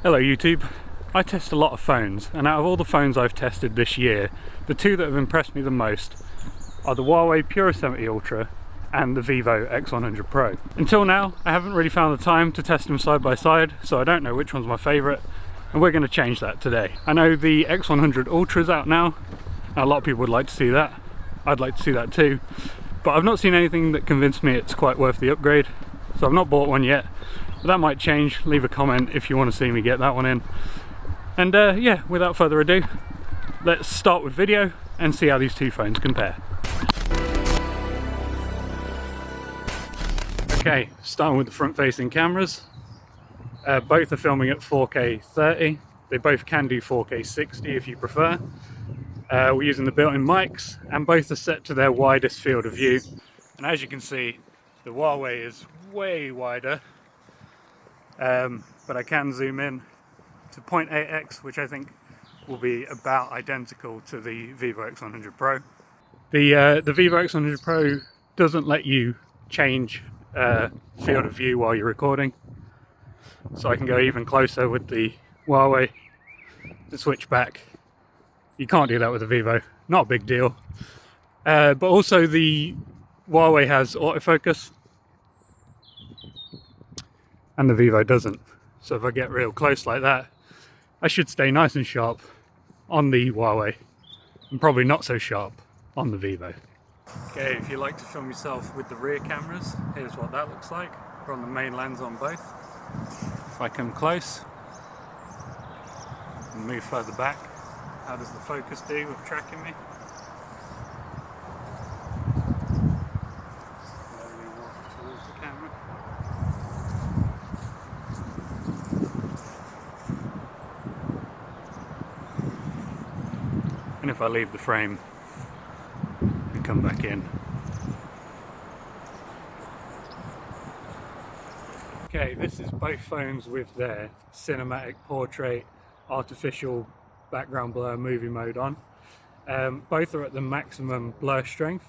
Hello YouTube. I test a lot of phones, and out of all the phones I've tested this year, the two that have impressed me the most are the Huawei Pura 70 Ultra and the Vivo X100 Pro. Until now, I haven't really found the time to test them side by side, so I don't know which one's my favourite, and we're going to change that today. I know the X100 Ultra is out now, and a lot of people would like to see that. I'd like to see that too, but I've not seen anything that convinced me it's quite worth the upgrade, so I've not bought one yet. But that might change. Leave a comment if you want to see me get that one in. And yeah, without further ado, let's start with video and see how these two phones compare. Okay, starting with the front-facing cameras. Both are filming at 4K 30. They both can do 4K 60 if you prefer. We're using the built-in mics, and both are set to their widest field of view. And as you can see, the Huawei is way wider. But I can zoom in to 0.8x, which I think will be about identical to the Vivo X100 Pro. The Vivo X100 Pro doesn't let you change field of view while you're recording, so I can go even closer with the Huawei to switch back. You can't do that with the Vivo, not a big deal. But also the Huawei has autofocus, and the Vivo doesn't. So if I get real close like that, I should stay nice and sharp on the Huawei, and probably not so sharp on the Vivo. Okay, if you like to film yourself with the rear cameras, here's what that looks like. We're on the main lens on both. If I come close and move further back, how does the focus do with tracking me? Slowly walk towards the camera. And if I leave the frame and come back in. Okay, this is both phones with their cinematic portrait, artificial background blur movie mode on. Both are at the maximum blur strength.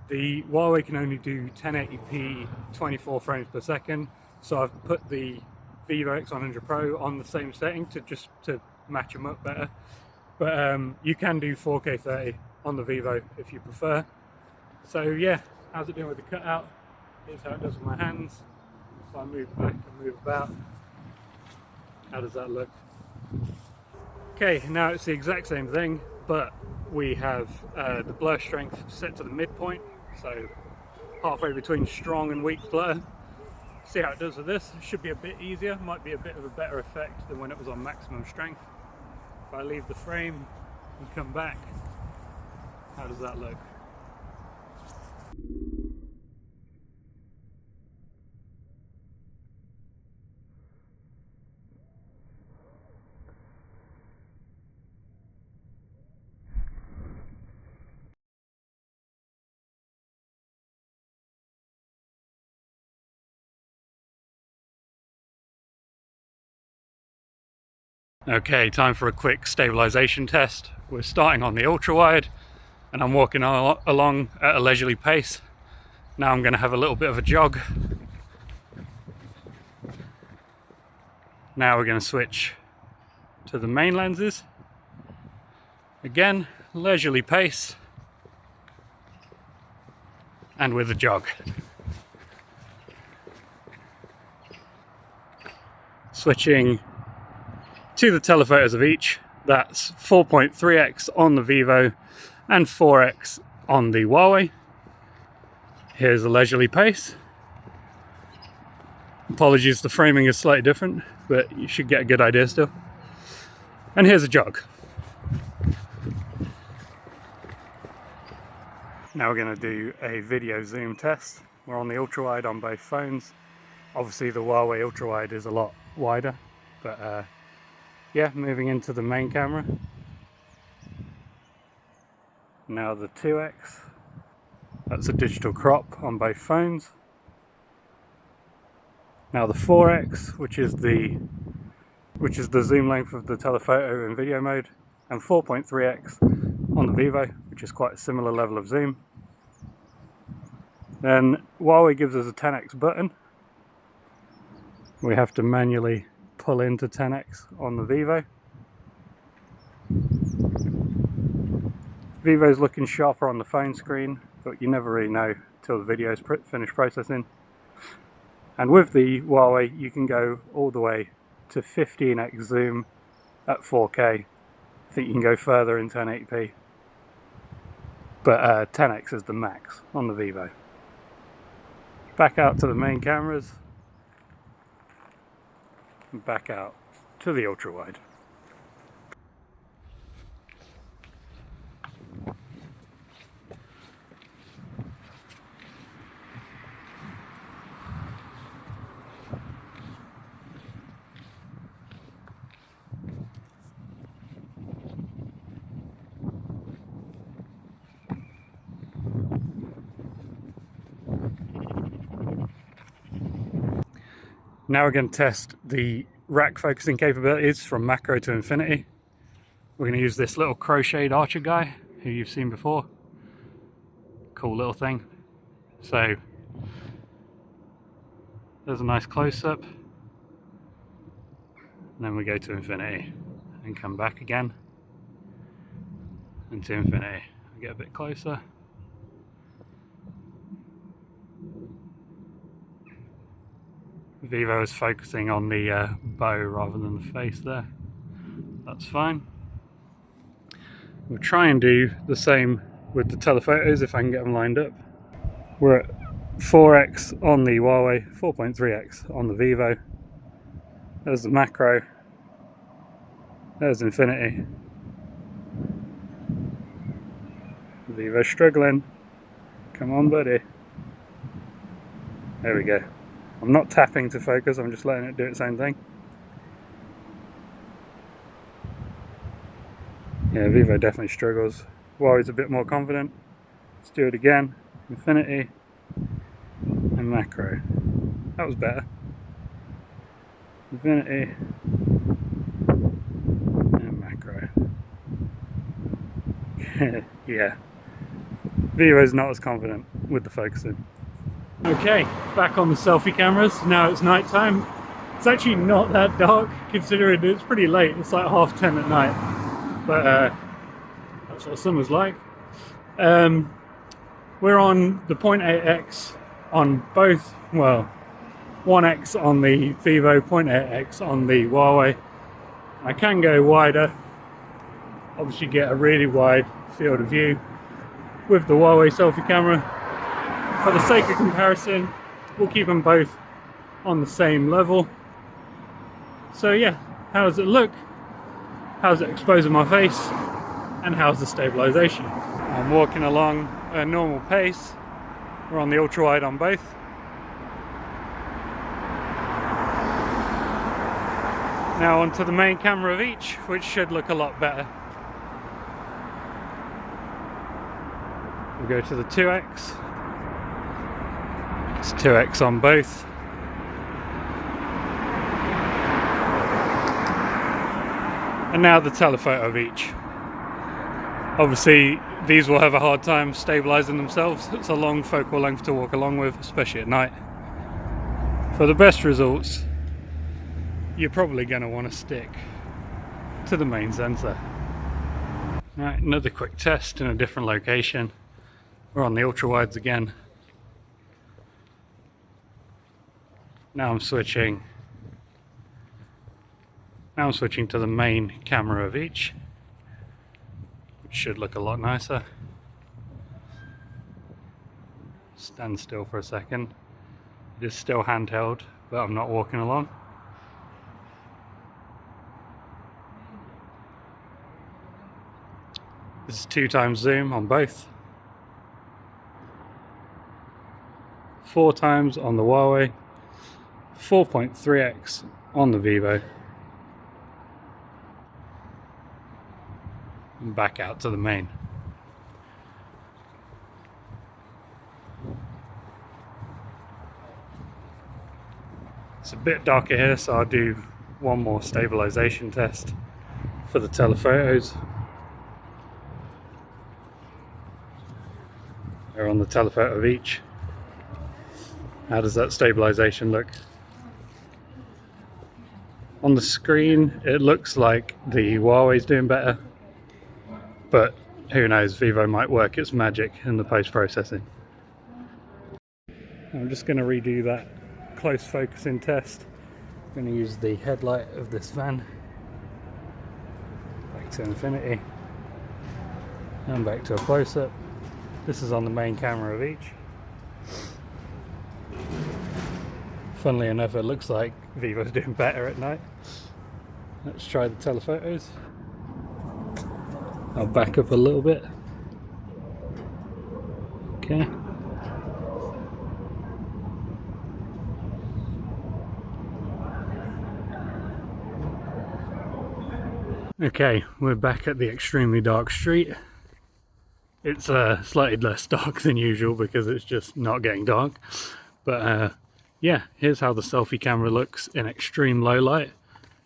The Huawei can only do 1080p 24 frames per second, so I've put the Vivo X100 Pro on the same setting to match them up better. But you can do 4K 30 on the Vivo if you prefer. So yeah, how's it doing with the cutout? Here's how it does with my hands. If I move back and move about, how does that look? Okay, now it's the exact same thing, but we have the blur strength set to the midpoint, so halfway between strong and weak blur. See how it does with this. It should be a bit easier, might be a bit of a better effect than when it was on maximum strength. If I leave the frame and come back, how does that look? Okay, time for a quick stabilization test. We're starting on the ultra wide, and I'm walking along at a leisurely pace. Now I'm going to have a little bit of a jog. Now we're going to switch to the main lenses. Again, leisurely pace, and with a jog. Switching to the telephotos of each. That's 4.3x on the Vivo and 4x on the Huawei. Here's a leisurely pace. Apologies, the framing is slightly different, but you should get a good idea still. And here's a jog. Now we're going to do a video zoom test. We're on the ultra wide on both phones. Obviously the Huawei ultra wide is a lot wider, but yeah, moving into the main camera. Now the 2x, that's a digital crop on both phones. Now the 4x, which is the zoom length of the telephoto in video mode, and 4.3x on the Vivo, which is quite a similar level of zoom. Then Huawei gives us a 10x button. We have to manually pull into 10x on the Vivo. Vivo's looking sharper on the phone screen, but you never really know till the video's finished processing. And with the Huawei, you can go all the way to 15x zoom at 4K. I think you can go further in 1080p, but 10x is the max on the Vivo. Back out to the main cameras, and back out to the ultra wide. Now we're going to test the rack focusing capabilities from macro to infinity. We're going to use this little crocheted archer guy who you've seen before. Cool little thing. So there's a nice close-up, and then we go to infinity and come back again and to infinity. We get a bit closer. Vivo is focusing on the bow rather than the face there. That's fine. We'll try and do the same with the telephotos if I can get them lined up. We're at 4x on the Huawei, 4.3x on the Vivo. There's the macro. There's infinity. Vivo's struggling. Come on, buddy. There we go. I'm not tapping to focus, I'm just letting it do its own thing. Yeah, Vivo definitely struggles. Huawei's a bit more confident. Let's do it again. Infinity and macro. That was better. Infinity and macro. Yeah. Vivo's not as confident with the focusing. Okay, back on the selfie cameras. Now it's night time. It's actually not that dark considering it's pretty late. It's like 10:30 at night, but that's what summer's like. We're on the 0.8x on both, well, 1x on the Vivo, 0.8x on the Huawei. I can go wider, obviously get a really wide field of view with the Huawei selfie camera. For the sake of comparison, we'll keep them both on the same level. So yeah, how does it look? How's it exposing my face? And how's the stabilization? I'm walking along a normal pace. We're on the ultra wide on both. Now onto the main camera of each, which should look a lot better. We'll go to the 2x. It's 2x on both. And now the telephoto of each. Obviously these will have a hard time stabilizing themselves. It's a long focal length to walk along with, especially at night. For the best results, you're probably going to want to stick to the main sensor. Right, another quick test in a different location. We're on the ultra wides again. Now I'm switching to the main camera of each, which should look a lot nicer. Stand still for a second. It is still handheld, but I'm not walking along. This is 2x zoom on both. 4x on the Huawei. 4.3x on the Vivo. And back out to the main. It's a bit darker here, so I'll do one more stabilization test for the telephotos. They're on the telephoto of each. How does that stabilization look? On the screen, it looks like the Huawei's doing better, but who knows, Vivo might work its magic in the post-processing. I'm just going to redo that close focusing test. I'm going to use the headlight of this van back to infinity and back to a close-up. This is on the main camera of each. Funnily enough, it looks like Vivo's doing better at night. Let's try the telephotos. I'll back up a little bit. Okay. Okay, we're back at the extremely dark street. It's slightly less dark than usual because it's just not getting dark. But yeah, here's how the selfie camera looks in extreme low light.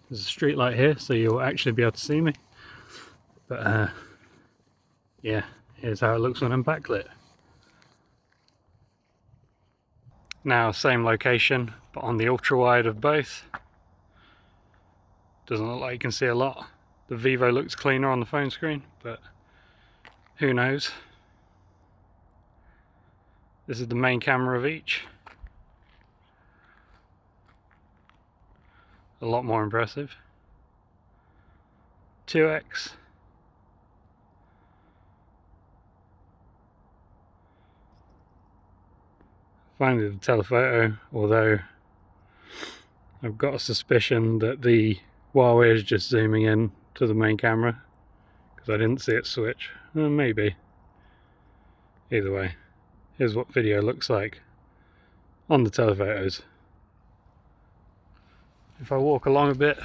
There's a street light here, so you'll actually be able to see me. But yeah, here's how it looks when I'm backlit. Now, same location, but on the ultra wide of both. Doesn't look like you can see a lot. The Vivo looks cleaner on the phone screen, but who knows. This is the main camera of each. A lot more impressive. 2x. Finally the telephoto, although I've got a suspicion that the Huawei is just zooming in to the main camera because I didn't see it switch. Maybe. Either way, here's what video looks like on the telephotos. If I walk along a bit,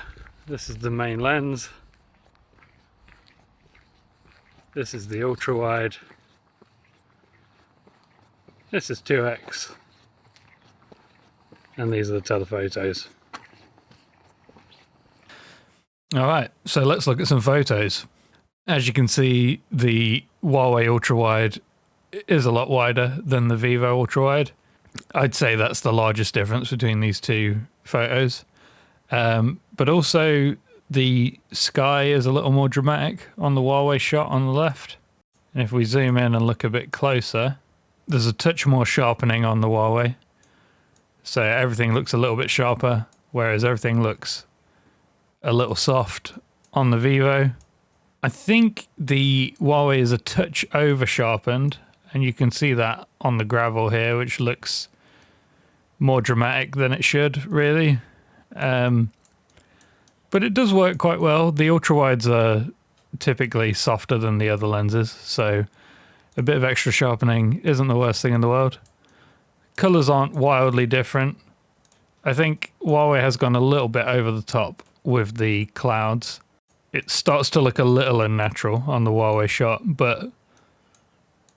this is the main lens. This is the ultra wide. This is 2x. And these are the telephotos. Alright, so let's look at some photos. As you can see, the Huawei ultra wide is a lot wider than the Vivo ultra wide. I'd say that's the largest difference between these two photos. But also the sky is a little more dramatic on the Huawei shot on the left. And if we zoom in and look a bit closer, there's a touch more sharpening on the Huawei. So everything looks a little bit sharper, whereas everything looks a little soft on the Vivo. I think the Huawei is a touch over sharpened, and you can see that on the gravel here, which looks more dramatic than it should, really. But it does work quite well. The ultra-wides are typically softer than the other lenses, so a bit of extra sharpening isn't the worst thing in the world. Colors aren't wildly different. I think Huawei has gone a little bit over the top with the clouds. It starts to look a little unnatural on the Huawei shot, but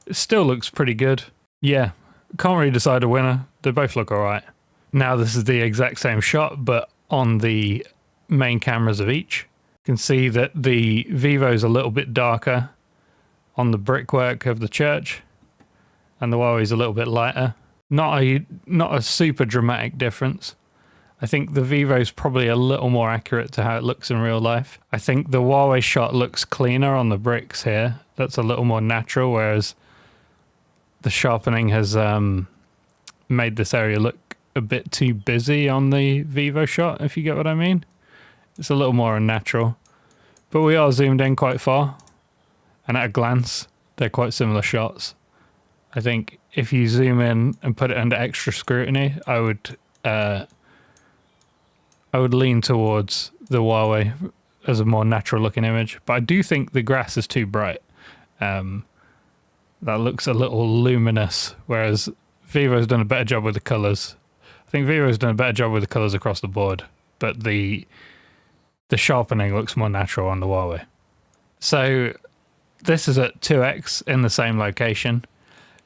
it still looks pretty good. Yeah, can't really decide a winner. They both look alright. Now this is the exact same shot, but on the main cameras of each. You can see that the Vivo's a little bit darker on the brickwork of the church, and the Huawei's a little bit lighter. Not a super dramatic difference. I think the Vivo's probably a little more accurate to how it looks in real life. I think the Huawei shot looks cleaner on the bricks here. That's a little more natural, whereas the sharpening has made this area look a bit too busy on the Vivo shot, if you get what I mean. It's a little more unnatural. But we are zoomed in quite far, and at a glance, they're quite similar shots. I think if you zoom in and put it under extra scrutiny, I would lean towards the Huawei as a more natural looking image. But I do think the grass is too bright. That looks a little luminous, whereas Vivo's done a better job with the colors. I think Vivo's done a better job with the colors across the board, but the sharpening looks more natural on the Huawei. So this is at 2x in the same location.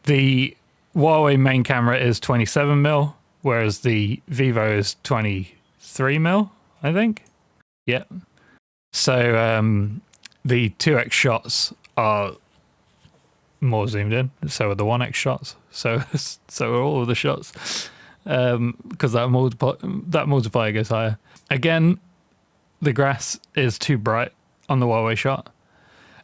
The Huawei main camera is 27mm, whereas the Vivo is 23mm, I think. Yep. So the 2x shots are more zoomed in, so are the 1x shots. So are all of the shots, because that multiplier goes higher. Again, the grass is too bright on the Huawei shot,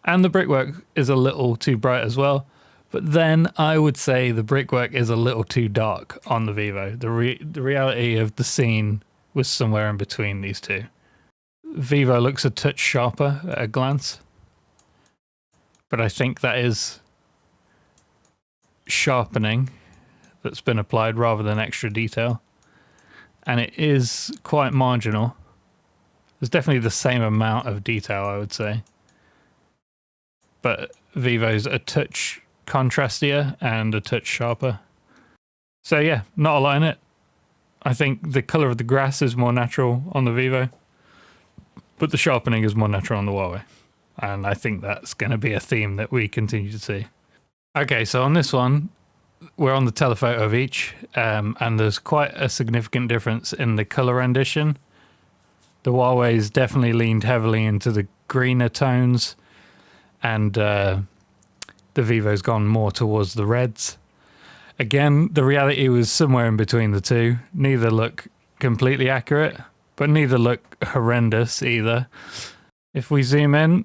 and the brickwork is a little too bright as well. But then I would say the brickwork is a little too dark on the Vivo. The reality of the scene was somewhere in between these two. Vivo looks a touch sharper at a glance, but I think that is sharpening that's been applied rather than extra detail, and it is quite marginal. There's definitely the same amount of detail, I would say, but Vivo's a touch contrastier and a touch sharper. So yeah, not a lot in it. I think the color of the grass is more natural on the Vivo, but the sharpening is more natural on the Huawei. And I think that's going to be a theme that we continue to see. Okay, so on this one, we're on the telephoto of each, and there's quite a significant difference in the color rendition. The Huawei's definitely leaned heavily into the greener tones, and the Vivo's gone more towards the reds. Again, the reality was somewhere in between the two. Neither look completely accurate, but neither look horrendous either. If we zoom in,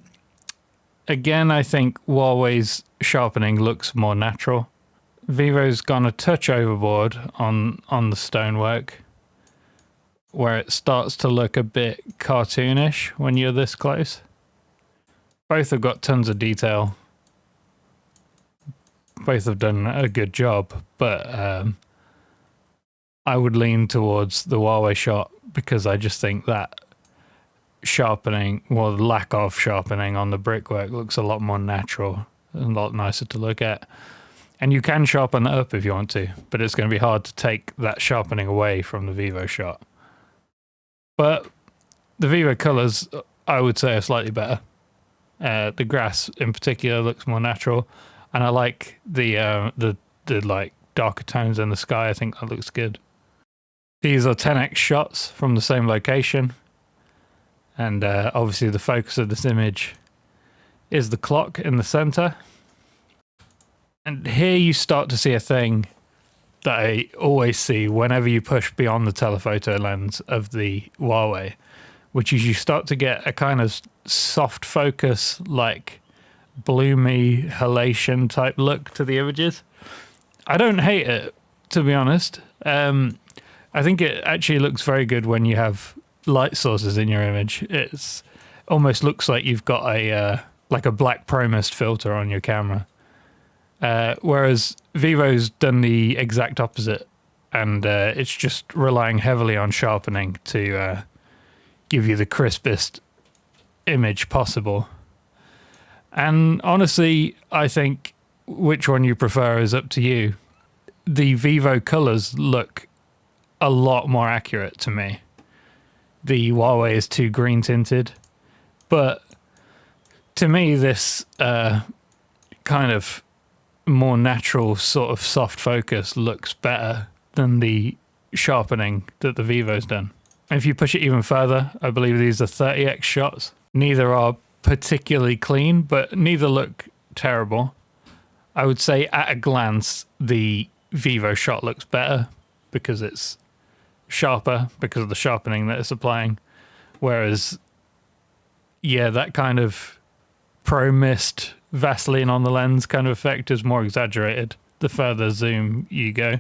again, I think Huawei's sharpening looks more natural. Vivo's gone a touch overboard on the stonework, where it starts to look a bit cartoonish when you're this close. Both have got tons of detail. Both have done a good job, but I would lean towards the Huawei shot because I just think that sharpening, well, the lack of sharpening on the brickwork looks a lot more natural and a lot nicer to look at. And you can sharpen it up if you want to, but it's going to be hard to take that sharpening away from the Vivo shot. But the Vivo colors, I would say, are slightly better. The grass in particular looks more natural, and I like the like darker tones in the sky. I think that looks good. These are 10x shots from the same location, and obviously the focus of this image is the clock in the center. And here you start to see a thing that I always see whenever you push beyond the telephoto lens of the Huawei, which is you start to get a kind of soft focus, like bloomy halation type look to the images. I don't hate it, to be honest. I think it actually looks very good when you have light sources in your image. It's almost looks like you've got a like a black Pro Mist filter on your camera. Whereas Vivo's done the exact opposite, and it's just relying heavily on sharpening to give you the crispest image possible. And honestly, I think which one you prefer is up to you. The Vivo colors look a lot more accurate to me. The Huawei is too green tinted, but to me this kind of more natural sort of soft focus looks better than the sharpening that the Vivo's done. And if you push it even further, I believe these are 30x shots. Neither are particularly clean, but neither look terrible. I would say at a glance, the Vivo shot looks better because it's sharper because of the sharpening that it's applying. Whereas, yeah, that kind of Pro Mist Vaseline on the lens kind of effect is more exaggerated the further zoom you go.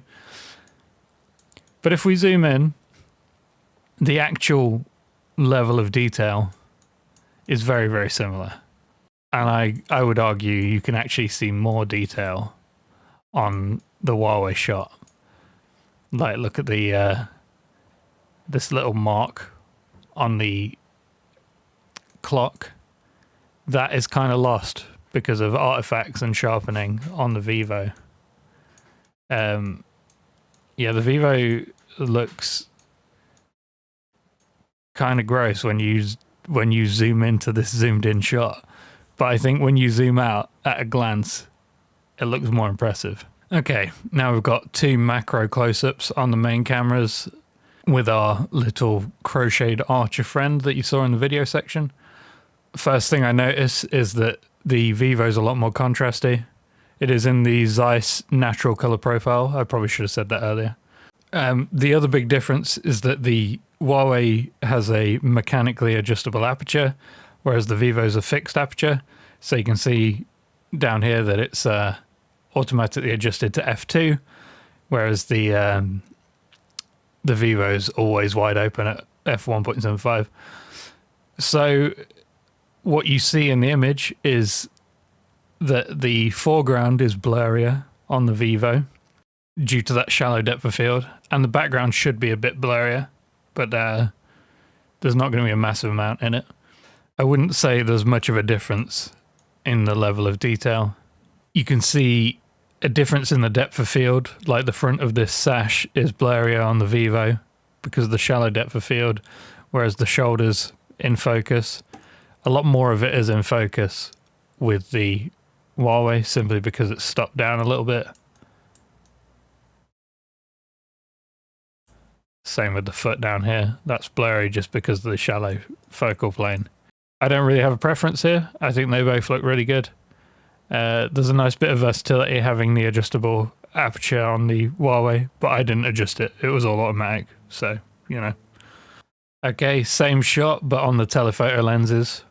But if we zoom in, the actual level of detail is very, very similar. And I would argue you can actually see more detail on the Huawei shot. Like, look at the this little mark on the clock. That is kind of lost because of artifacts and sharpening on the Vivo. Yeah, the Vivo looks kind of gross when you zoom into this zoomed in shot. But I think when you zoom out at a glance, it looks more impressive. Okay, now we've got two macro close-ups on the main cameras with our little crocheted archer friend that you saw in the video section. First thing I notice is that the Vivo's a lot more contrasty. It is in the Zeiss natural color profile. I probably should have said that earlier. The other big difference is that the Huawei has a mechanically adjustable aperture, whereas the Vivo's a fixed aperture. So you can see down here that it's automatically adjusted to f2, whereas the Vivo's always wide open at f1.75. So what you see in the image is that the foreground is blurrier on the Vivo due to that shallow depth of field, and the background should be a bit blurrier, but there's not going to be a massive amount in it. I wouldn't say there's much of a difference in the level of detail. You can see a difference in the depth of field, like the front of this sash is blurrier on the Vivo because of the shallow depth of field, whereas the shoulders in focus, a lot more of it is in focus with the Huawei simply because it's stopped down a little bit. Same with the foot down here. That's blurry just because of the shallow focal plane. I don't really have a preference here. I think they both look really good. There's a nice bit of versatility having the adjustable aperture on the Huawei, but I didn't adjust it. It was all automatic, so, you know. Okay, same shot, but on the telephoto lenses.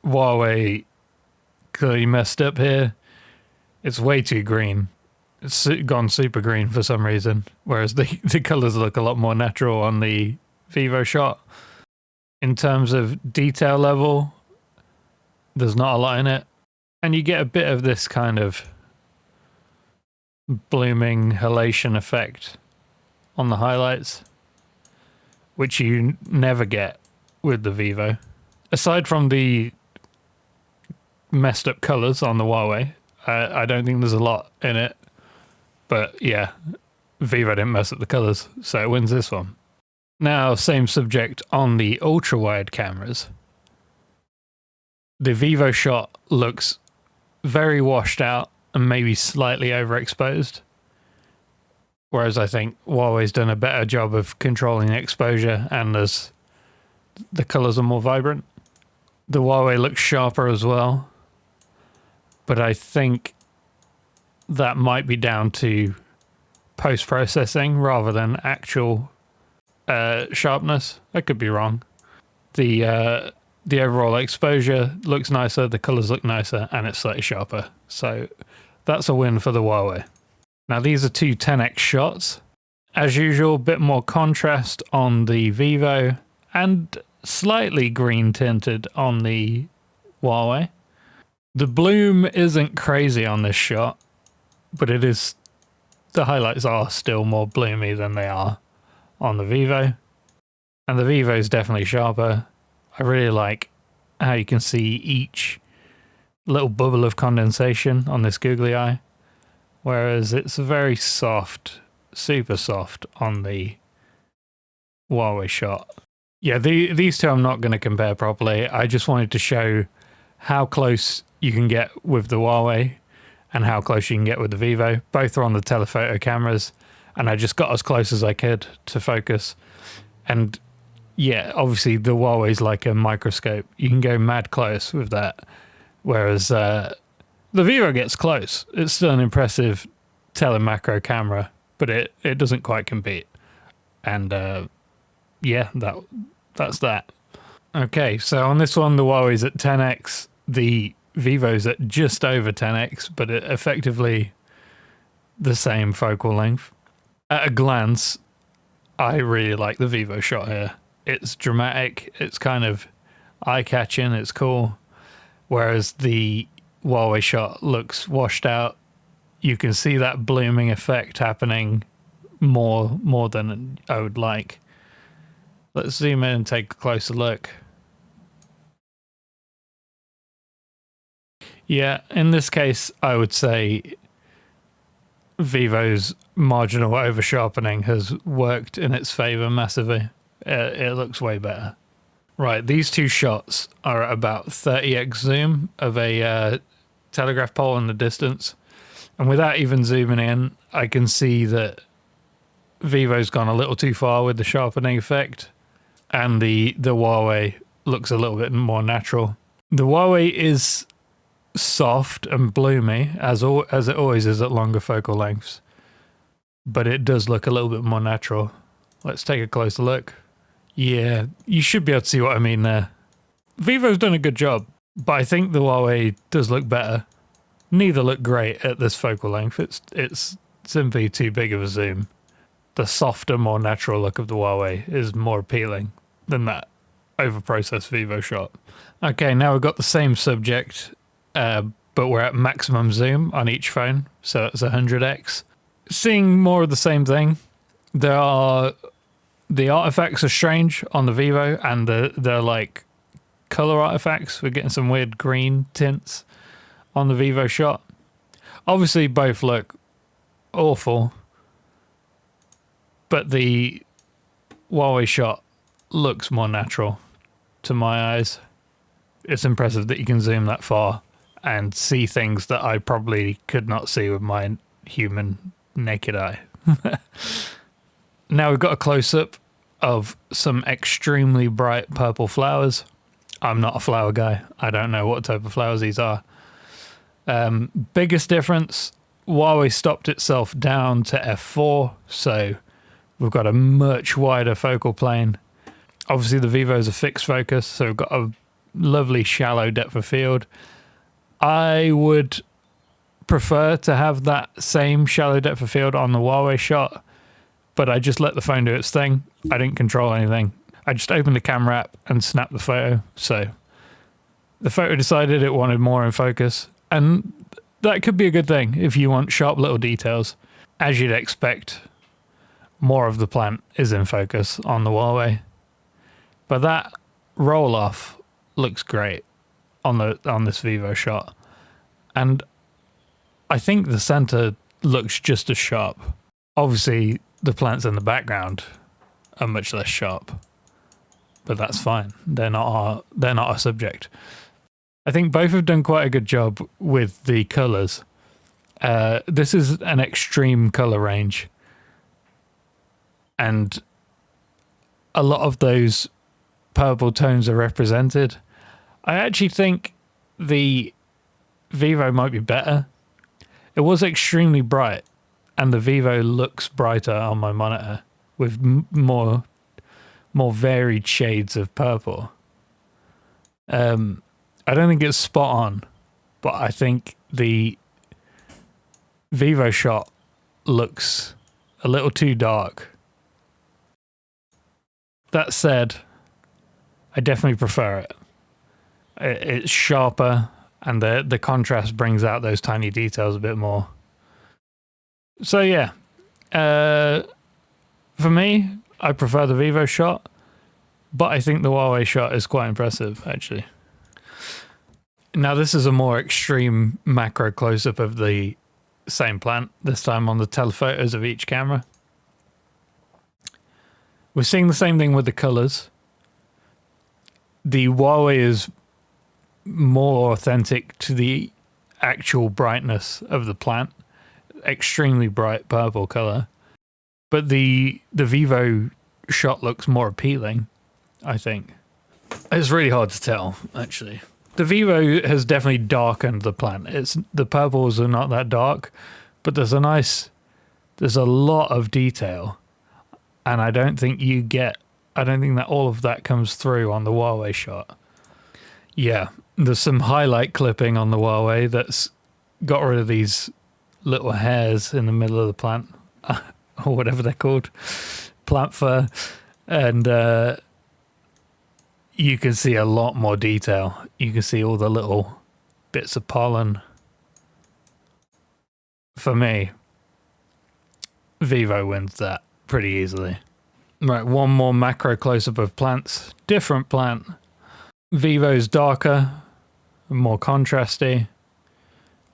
Huawei clearly messed up here. It's way too green. It's gone super green for some reason, whereas the colors look a lot more natural on the Vivo shot. In terms of detail level, there's not a lot in it, and you get a bit of this kind of blooming halation effect on the highlights, which you never get with the Vivo. Aside from the messed up colors on the Huawei, I don't think there's a lot in it. But yeah, Vivo didn't mess up the colors, so it wins this one. Now, same subject on the ultra-wide cameras. The Vivo shot looks very washed out and maybe slightly overexposed, whereas I think Huawei's done a better job of controlling the exposure and the colors are more vibrant. The Huawei looks sharper as well, but I think that might be down to post-processing rather than actual sharpness. I could be wrong. The overall exposure looks nicer, the colors look nicer, and it's slightly sharper. So that's a win for the Huawei. Now these are two 10x shots. As usual, a bit more contrast on the Vivo and slightly green tinted on the Huawei. The bloom isn't crazy on this shot, but it is, the highlights are still more bloomy than they are on the Vivo. And the Vivo is definitely sharper. I really like how you can see each little bubble of condensation on this googly eye, whereas it's very soft, super soft on the Huawei shot. Yeah, these two I'm not going to compare properly. I just wanted to show how close you can get with the Huawei and how close you can get with the Vivo. Both are on the telephoto cameras, and I just got as close as I could to focus. And yeah, obviously the Huawei's like a microscope. You can go mad close with that, whereas the Vivo gets close. It's still an impressive telemacro camera, but it doesn't quite compete. And yeah, that's that. Okay, so on this one, the Huawei's at 10x, the Vivo's at just over 10x, but it effectively the same focal length. At a glance, I really like the Vivo shot here. It's dramatic, it's kind of eye-catching, it's cool, whereas the Huawei shot looks washed out. You can see that blooming effect happening more than I would like. Let's zoom in and take a closer look. Yeah, in this case, I would say Vivo's marginal over-sharpening has worked in its favor massively. It looks way better. Right, these two shots are at about 30x zoom of a telegraph pole in the distance. And without even zooming in, I can see that Vivo's gone a little too far with the sharpening effect, and the Huawei looks a little bit more natural. The Huawei is soft and bloomy, as it always is at longer focal lengths, but it does look a little bit more natural. Let's take a closer look. Yeah, you should be able to see what I mean there. Vivo's done a good job, but I think the Huawei does look better. Neither look great at this focal length. It's simply too big of a zoom. The softer, more natural look of the Huawei is more appealing than that overprocessed Vivo shot. Okay, now we've got the same subject, but we're at maximum zoom on each phone, so it's 100x. Seeing more of the same thing. The artifacts are strange on the Vivo, and they're like color artifacts. We're getting some weird green tints on the Vivo shot. Obviously, both look awful, but the Huawei shot looks more natural to my eyes. It's impressive that you can zoom that far and see things that I probably could not see with my human naked eye. Now we've got a close-up of some extremely bright purple flowers. I'm not a flower guy. I don't know what type of flowers these are. Biggest difference, Huawei stopped itself down to f4, so we've got a much wider focal plane. Obviously the Vivo is a fixed focus, so we've got a lovely shallow depth of field. I would prefer to have that same shallow depth of field on the Huawei shot, but I just let the phone do its thing. I didn't control anything. I just opened the camera app and snapped the photo. So the photo decided it wanted more in focus, and that could be a good thing if you want sharp little details. As you'd expect, more of the plant is in focus on the Huawei, but that roll off looks great on this Vivo shot, and I think the center looks just as sharp. Obviously the plants in the background are much less sharp, but that's fine. They're not our subject. I think both have done quite a good job with the colors. This is an extreme color range, and a lot of those purple tones are represented. I actually think the Vivo might be better. It was extremely bright, and the Vivo looks brighter on my monitor with more varied shades of purple. I don't think it's spot on, but I think the Vivo shot looks a little too dark. That said, I definitely prefer it. It's sharper, and the contrast brings out those tiny details a bit more. So yeah, for me, I prefer the Vivo shot, but I think the Huawei shot is quite impressive, actually. Now this is a more extreme macro close-up of the same plant, this time on the telephotos of each camera. We're seeing the same thing with the colors. The Huawei is more authentic to the actual brightness of the plant. Extremely bright purple color. But the Vivo shot looks more appealing, I think. It's really hard to tell, actually. The Vivo has definitely darkened the plant. The purples are not that dark, but there's a lot of detail, and I don't think that all of that comes through on the Huawei shot. Yeah, there's some highlight clipping on the Huawei that's got rid of these little hairs in the middle of the plant, or whatever they're called, plant fur, and you can see a lot more detail. You can see all the little bits of pollen. For me, Vivo wins that pretty easily. Right, one more macro close-up of plants. Different plant. Vivo's darker, more contrasty.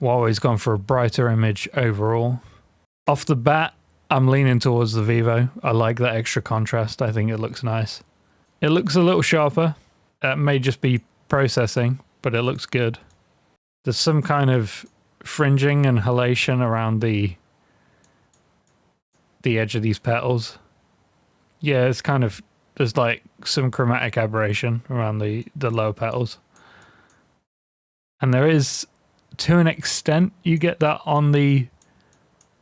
Huawei's gone for a brighter image overall. Off the bat, I'm leaning towards the Vivo. I like that extra contrast. I think it looks nice. It looks a little sharper. That may just be processing, but it looks good. There's some kind of fringing and halation around the edge of these petals. Yeah, it's kind of, there's like some chromatic aberration around the lower petals. And there is, to an extent, you get that on the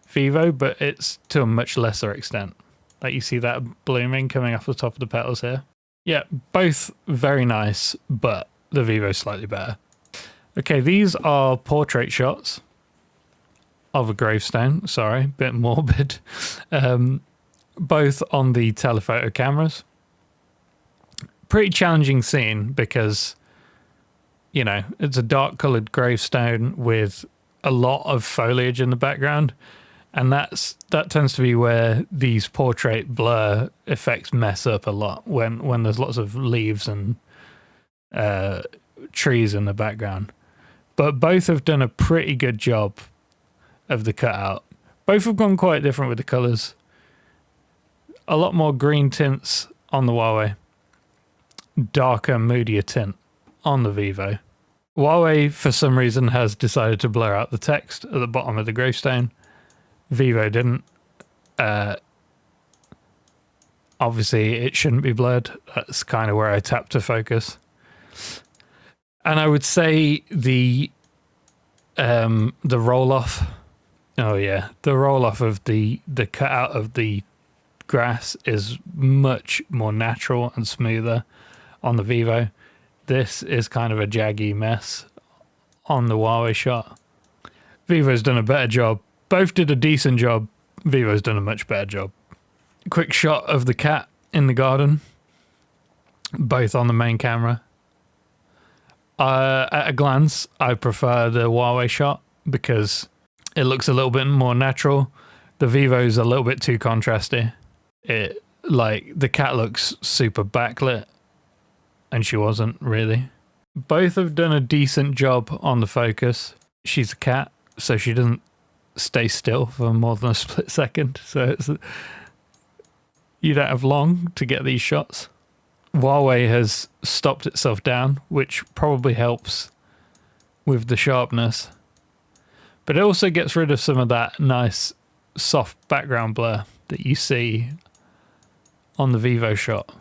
Vivo, but it's to a much lesser extent. Like you see that blooming coming off the top of the petals here. Yeah, both very nice, but the Vivo's slightly better. Okay, these are portrait shots of a gravestone. Sorry, a bit morbid. Both on the telephoto cameras. Pretty challenging scene because, you know, it's a dark coloured gravestone with a lot of foliage in the background. And that tends to be where these portrait blur effects mess up a lot, when there's lots of leaves and trees in the background. But both have done a pretty good job of the cutout. Both have gone quite different with the colours. A lot more green tints on the Huawei. Darker, moodier tint on the Vivo. Huawei, for some reason, has decided to blur out the text at the bottom of the gravestone. Vivo didn't. Obviously, it shouldn't be blurred. That's kind of where I tap to focus. And I would say the roll-off. Oh yeah, the roll-off of the cutout of the grass is much more natural and smoother on the Vivo. This is kind of a jaggy mess on the Huawei shot. Vivo's done a better job. Both did a decent job. Vivo's done a much better job. Quick shot of the cat in the garden. Both on the main camera. At a glance, I prefer the Huawei shot because it looks a little bit more natural. The Vivo's a little bit too contrasty. The cat looks super backlit, and she wasn't really. Both have done a decent job on the focus. She's a cat, so she doesn't stay still for more than a split second. So you don't have long to get these shots. Huawei has stopped itself down, which probably helps with the sharpness. But it also gets rid of some of that nice soft background blur that you see on the Vivo shot.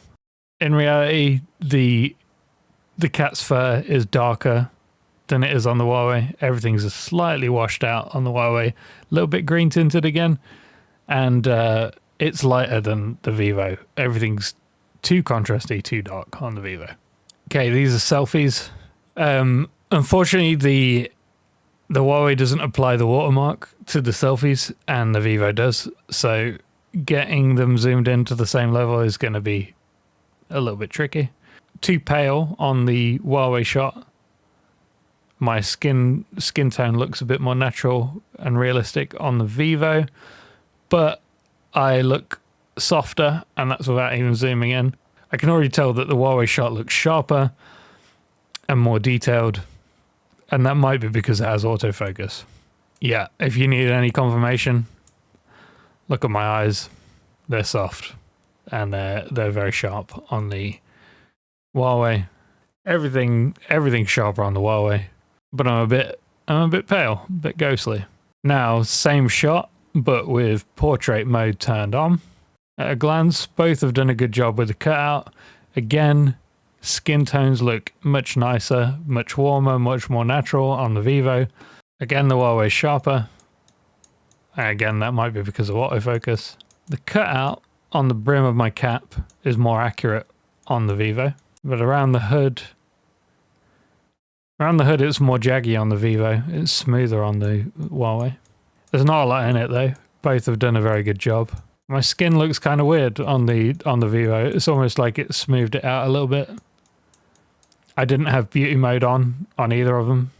In reality, the cat's fur is darker than it is on the Huawei. Everything's slightly washed out on the Huawei, a little bit green tinted again, and it's lighter than the Vivo. Everything's too contrasty, too dark on the Vivo. Okay, these are selfies. Unfortunately, the Huawei doesn't apply the watermark to the selfies, and the Vivo does. So getting them zoomed in to the same level is going to be a little bit tricky. Too pale on the Huawei shot. My skin tone looks a bit more natural and realistic on the Vivo, but I look softer, and that's without even zooming in. I can already tell that the Huawei shot looks sharper and more detailed, and that might be because it has autofocus. Yeah, if you need any confirmation, look at my eyes. They're soft, and they're very sharp on the Huawei. Everything's sharper on the Huawei, but I'm a bit pale, a bit ghostly. Now, same shot, but with portrait mode turned on. At a glance, both have done a good job with the cutout. Again, skin tones look much nicer, much warmer, much more natural on the Vivo. Again, the Huawei's sharper. And again, that might be because of autofocus. The cutout on the brim of my cap is more accurate on the Vivo, but around the hood it's more jaggy on the Vivo. It's smoother on the Huawei. There's not a lot in it though. Both have done a very good job. My skin looks kind of weird on the Vivo. It's almost like it smoothed it out a little bit. I didn't have beauty mode on either of them,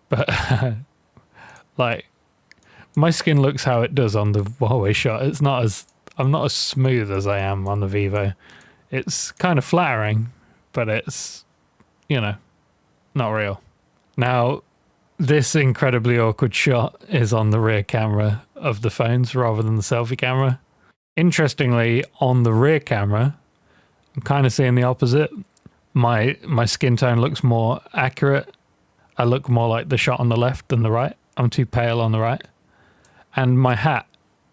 but like my skin looks how it does on the Huawei shot. I'm not as smooth as I am on the Vivo. It's kind of flattering, but it's, you know, not real. Now, this incredibly awkward shot is on the rear camera of the phones rather than the selfie camera. Interestingly, on the rear camera, I'm kind of seeing the opposite. My skin tone looks more accurate. I look more like the shot on the left than the right. I'm too pale on the right. And my hat,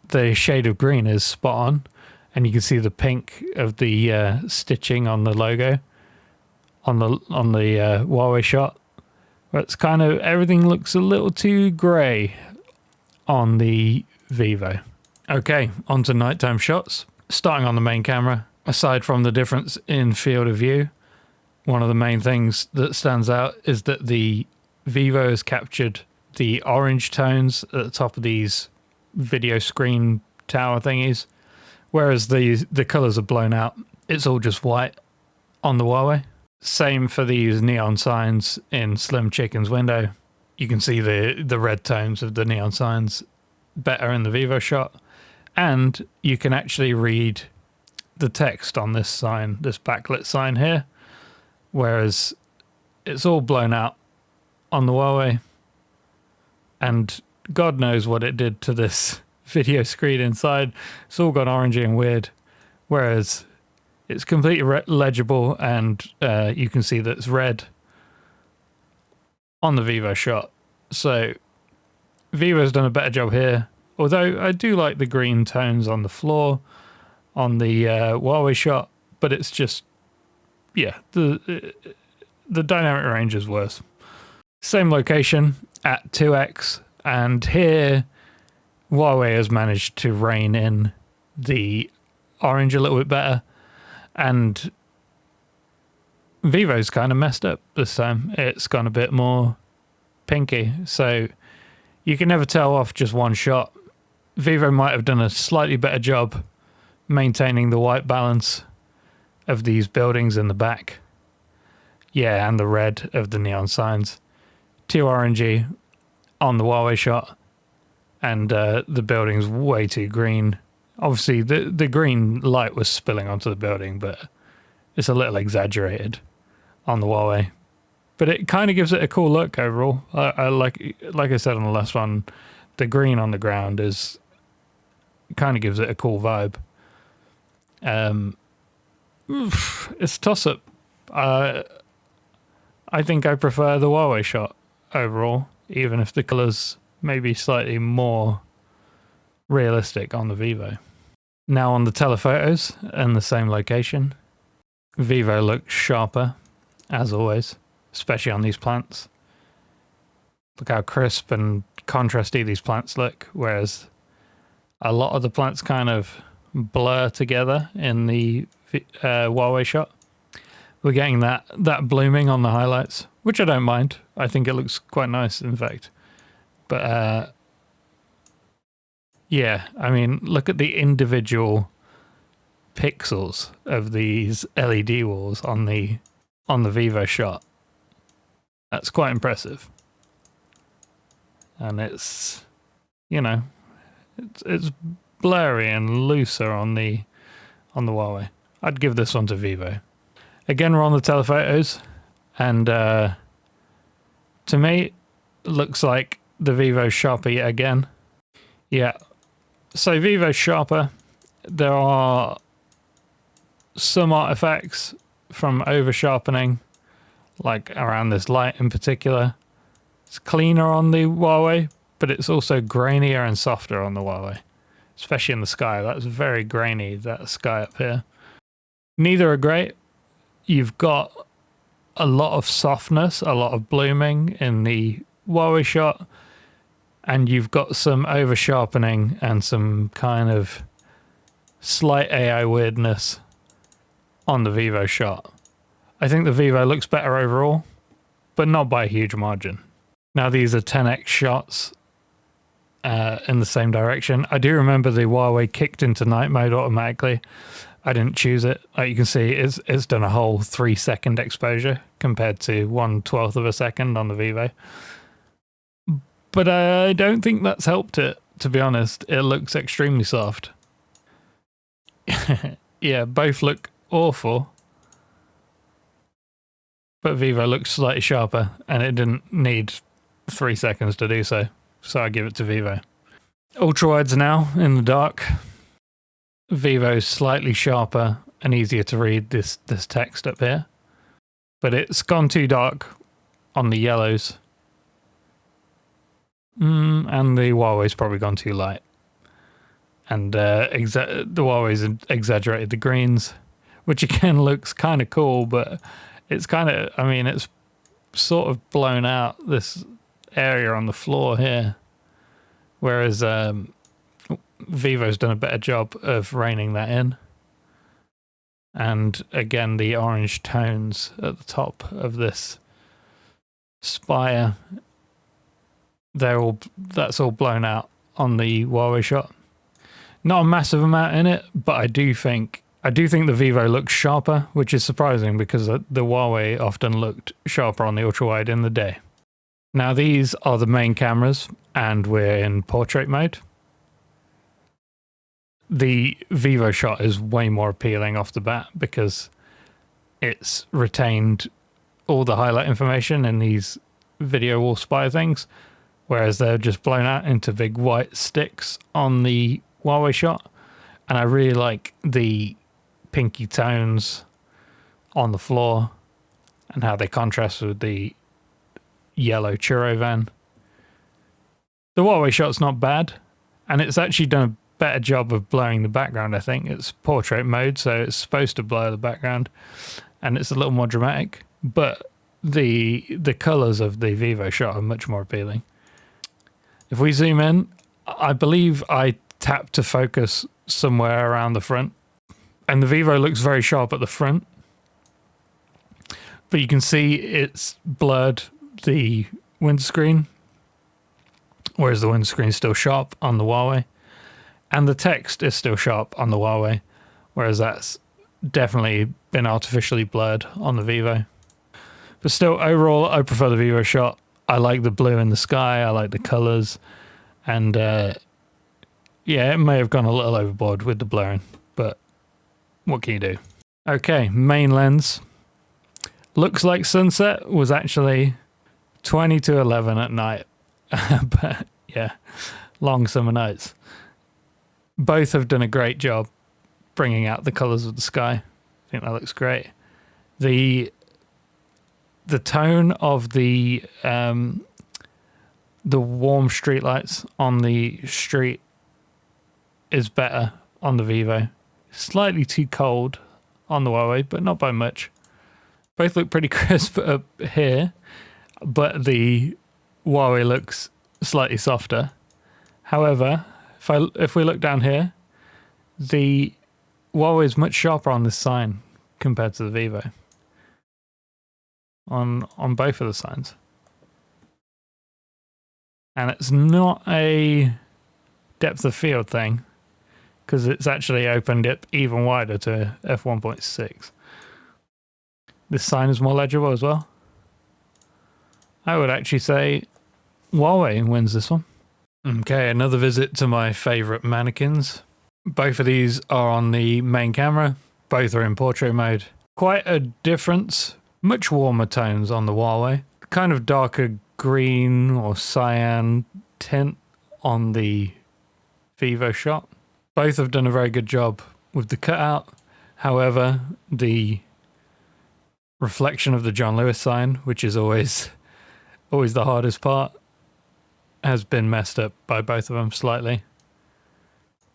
the shade of green is spot on. And you can see the pink of the stitching on the logo on the Huawei shot. But it's kind of, everything looks a little too grey on the Vivo. Okay, on to nighttime shots. Starting on the main camera, aside from the difference in field of view, one of the main things that stands out is that the Vivo has captured the orange tones at the top of these video screen tower thingies, whereas the colors are blown out. It's all just white on the Huawei. Same for these neon signs in Slim Chicken's window. You can see the red tones of the neon signs better in the Vivo shot, and you can actually read the text on this sign, this backlit sign here, whereas it's all blown out on the Huawei, and God knows what it did to this video screen inside. It's all gone orangey and weird, whereas it's completely legible, and you can see that it's red on the Vivo shot. So Vivo's done a better job here, although I do like the green tones on the floor on the Huawei shot, but it's just, yeah, the dynamic range is worse. Same location at 2x, and here Huawei has managed to rein in the orange a little bit better, and Vivo's kind of messed up this time. It's gone a bit more pinky, so you can never tell off just one shot. Vivo might have done a slightly better job maintaining the white balance of these buildings in the back. Yeah, and the red of the neon signs. Too orangey on the Huawei shot, and the building's way too green. Obviously, the green light was spilling onto the building, but it's a little exaggerated on the Huawei. But it kind of gives it a cool look overall. I like I said on the last one, the green on the ground kind of gives it a cool vibe. It's a toss-up. I think I prefer the Huawei shot overall, even if the colours may be slightly more realistic on the Vivo. Now on the telephotos in the same location, Vivo looks sharper, as always, especially on these plants. Look how crisp and contrasty these plants look, whereas a lot of the plants kind of blur together in the Huawei shot. We're getting that blooming on the highlights, which I don't mind. I think it looks quite nice, in fact. But yeah, I mean, look at the individual pixels of these LED walls on the Vivo shot. That's quite impressive. And it's, you know, it's blurry and looser on the Huawei. I'd give this one to Vivo. Again, we're on the telephotos, and to me, it looks like the Vivo's sharper yet again. Yeah, so Vivo's sharper. There are some artifacts from over sharpening, like around this light in particular. It's cleaner on the Huawei, but it's also grainier and softer on the Huawei, especially in the sky. That's very grainy, that sky up here. Neither are great. You've got a lot of softness, a lot of blooming in the Huawei shot, and you've got some over sharpening and some kind of slight AI weirdness on the Vivo shot. I think the Vivo looks better overall, but not by a huge margin. Now these are 10x shots in the same direction. I do remember the Huawei kicked into night mode automatically. I didn't choose it. Like you can see, it's done a whole 3-second exposure compared to 1/12 of a second on the Vivo. But I don't think that's helped it, to be honest. It looks extremely soft. Yeah, both look awful. But Vivo looks slightly sharper, and it didn't need 3 seconds to do so. So I give it to Vivo. Ultrawides now in the dark. Vivo's slightly sharper and easier to read this text up here. But it's gone too dark on the yellows. And the Huawei's probably gone too light. And the Huawei's exaggerated the greens, which again looks kind of cool, but it's kind of, I mean, it's sort of blown out this area on the floor here. Whereas Vivo's done a better job of reining that in. And again, the orange tones at the top of this spire, that's all blown out on the Huawei shot. Not a massive amount in it, but I do think the Vivo looks sharper, which is surprising because the Huawei often looked sharper on the ultra wide in the day. Now these are the main cameras, and we're in portrait mode. The Vivo shot is way more appealing off the bat because it's retained all the highlight information in these video wall spire things, whereas they're just blown out into big white sticks on the Huawei shot. And I really like the pinky tones on the floor and how they contrast with the yellow churro van. The Huawei shot's not bad, and it's actually done a better job of blurring the background. I think it's portrait mode, so it's supposed to blur the background and it's a little more dramatic, but the colors of the Vivo shot are much more appealing. If we zoom in, I believe I tap to focus somewhere around the front, and the Vivo looks very sharp at the front, but you can see it's blurred the windscreen, whereas the windscreen's still sharp on the Huawei. And the text is still sharp on the Huawei, whereas that's definitely been artificially blurred on the Vivo. But still, overall, I prefer the Vivo shot. I like the blue in the sky, I like the colors, and yeah, it may have gone a little overboard with the blurring, but what can you do? Okay, main lens. Looks like sunset was actually 20 to 11 at night, but yeah, long summer nights. Both have done a great job bringing out the colors of the sky. I think that looks great. The tone of the warm streetlights on the street is better on the Vivo. Slightly too cold on the Huawei, but not by much. Both look pretty crisp up here, but the Huawei looks slightly softer. However, if we look down here, the Huawei is much sharper on this sign compared to the Vivo. On both of the signs. And it's not a depth of field thing, because it's actually opened it even wider to f1.6. This sign is more legible as well. I would actually say Huawei wins this one. Okay, another visit to my favorite mannequins. Both of these are on the main camera. Both are in portrait mode. Quite a difference. Much warmer tones on the Huawei. Kind of darker green or cyan tint on the Vivo shot. Both have done a very good job with the cutout. However, the reflection of the John Lewis sign, which is always the hardest part, has been messed up by both of them slightly.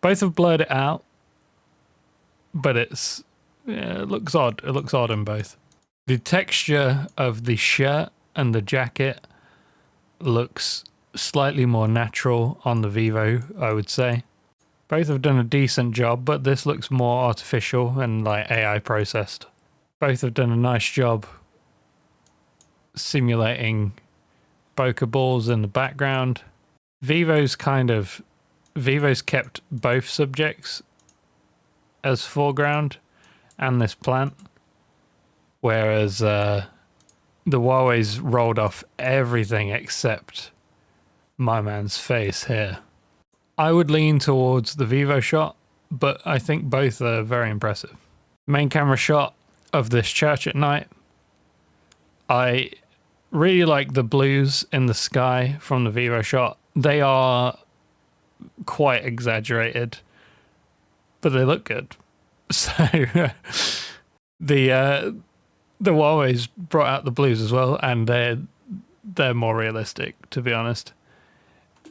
Both have blurred it out, but it looks odd. It looks odd in both. The texture of the shirt and the jacket looks slightly more natural on the Vivo, I would say. Both have done a decent job, but this looks more artificial and like AI processed. Both have done a nice job simulating bokeh balls in the background. Vivo's kept both subjects as foreground and this plant, whereas the Huawei's rolled off everything except my man's face here. I would lean towards the Vivo shot, but I think both are very impressive. Main camera shot of this church at night. I really like the blues in the sky from the Vivo shot. They are quite exaggerated, but they look good. So the Huawei's brought out the blues as well, and they're more realistic, to be honest.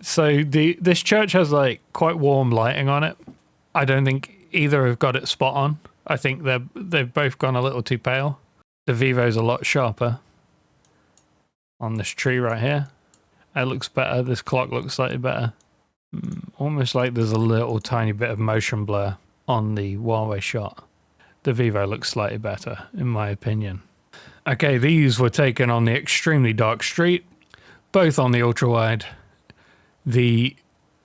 So this church has like quite warm lighting on it. I don't think either have got it spot on. I think they've both gone a little too pale. The Vivo's a lot sharper on this tree right here. It looks better. This clock looks slightly better. almost like there's a little tiny bit of motion blur on the Huawei shot. The Vivo looks slightly better, in my opinion. Okay, these were taken on the extremely dark street, both on the ultra wide. The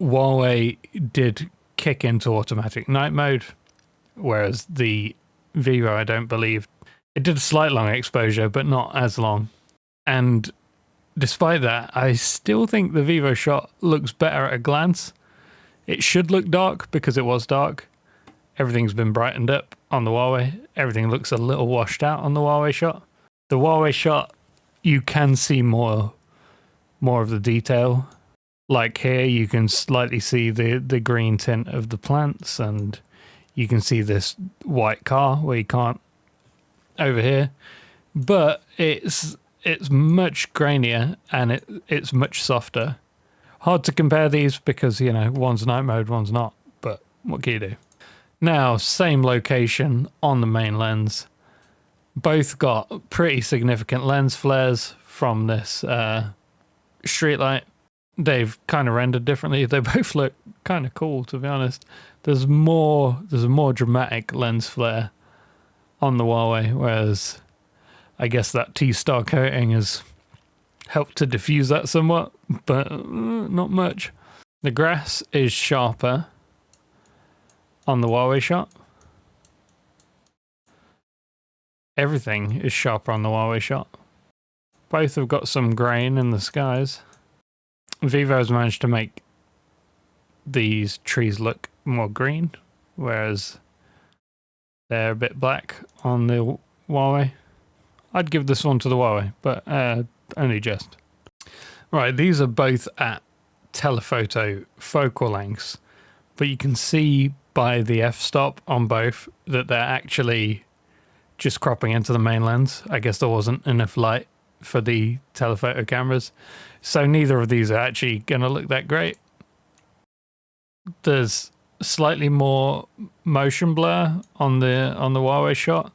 Huawei did kick into automatic night mode, whereas the Vivo, I don't believe, it did a slight long exposure, but not as long. And despite that, I still think the Vivo shot looks better at a glance. It should look dark because it was dark. Everything's been brightened up on the Huawei. Everything looks a little washed out on the Huawei shot. The Huawei shot, you can see more of the detail. Like here, you can slightly see the green tint of the plants, and you can see this white car where you can't over here. But it's much grainier and it's much softer. Hard to compare these because, you know, one's night mode, one's not. But what can you do? Now, same location on the main lens. Both got pretty significant lens flares from this street light. They've kind of rendered differently. They both look kind of cool, to be honest. There's a more dramatic lens flare on the Huawei, whereas I guess that T-Star coating has helped to diffuse that somewhat, but not much. The grass is sharper on the Huawei shot. Everything is sharper on the Huawei shot. Both have got some grain in the skies. Vivo's managed to make these trees look more green, whereas they're a bit black on the Huawei. I'd give this one to the Huawei, but only just. Right, these are both at telephoto focal lengths, but you can see by the f-stop on both that they're actually just cropping into the main lens. I guess there wasn't enough light for the telephoto cameras, so neither of these are actually going to look that great. There's slightly more motion blur on the Huawei shot,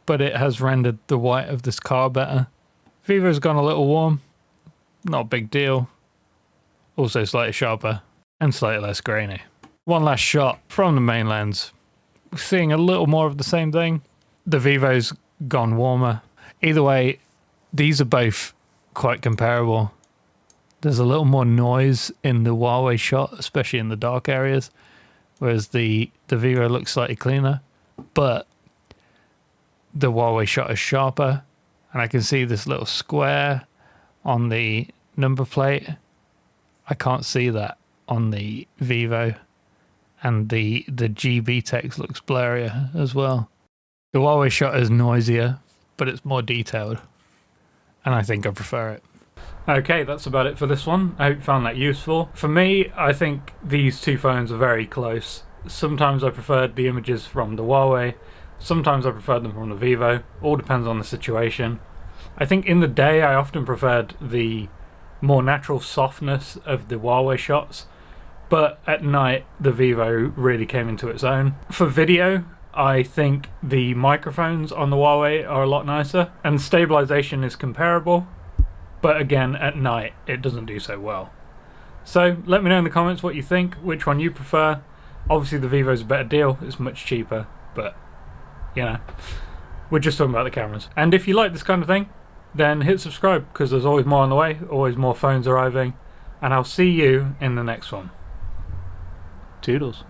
but it has rendered the white of this car better. Vivo's gone a little warm, not a big deal. Also slightly sharper and slightly less grainy. One last shot from the main lens. We're seeing a little more of the same thing. The Vivo's gone warmer. Either way, these are both quite comparable. There's a little more noise in the Huawei shot, especially in the dark areas, whereas the Vivo looks slightly cleaner, but the Huawei shot is sharper, and I can see this little square on the number plate. I can't see that on the Vivo, and the GB text looks blurrier as well. The Huawei shot is noisier, but it's more detailed, and I think I prefer it. Okay, that's about it for this one. I hope you found that useful. For me, I think these two phones are very close. Sometimes I preferred the images from the Huawei, sometimes I preferred them from the Vivo. All depends on the situation. I think in the day I often preferred the more natural softness of the Huawei shots, but at night the Vivo really came into its own. For video, I think the microphones on the Huawei are a lot nicer, and stabilization is comparable, but again, at night it doesn't do so well. So let me know in the comments what you think, which one you prefer. Obviously the Vivo's a better deal, it's much cheaper, but you know, we're just talking about the cameras. And if you like this kind of thing, then hit subscribe, because there's always more on the way, always more phones arriving, and I'll see you in the next one. Toodles.